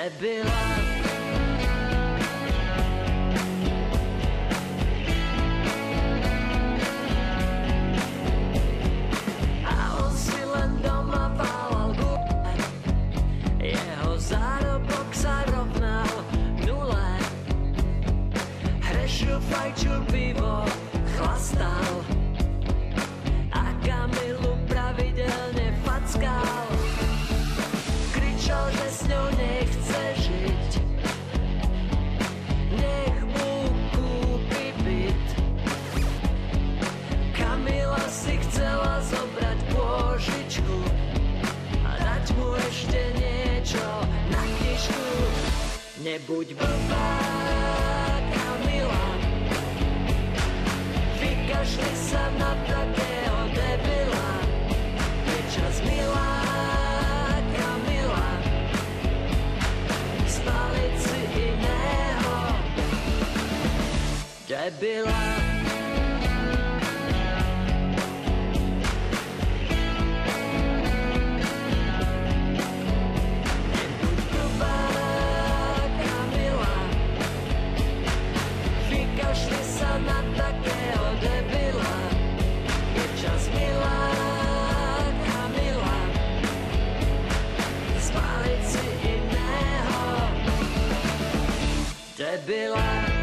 debila. A on si len doma válal gule, jeho zárobok sa rovnal nule. Hrešil, fajčil pivo, chlastal a Kamilu pravidelne fackal. Kričal, že s ňou nechce žiť, nech mu kúpi byt. Kamila si chcela zobrať pôžičku a dať mu ešte niečo na knižku. Nebuď blbá, Kamila, vykašli sa na takého debila. Je čas milá, Kamila, spáliť si iného debila. Nebuď blbá, Kamila, vykašli sa na takého debila. Je čas milá, Kamila, spáliť si iného debila.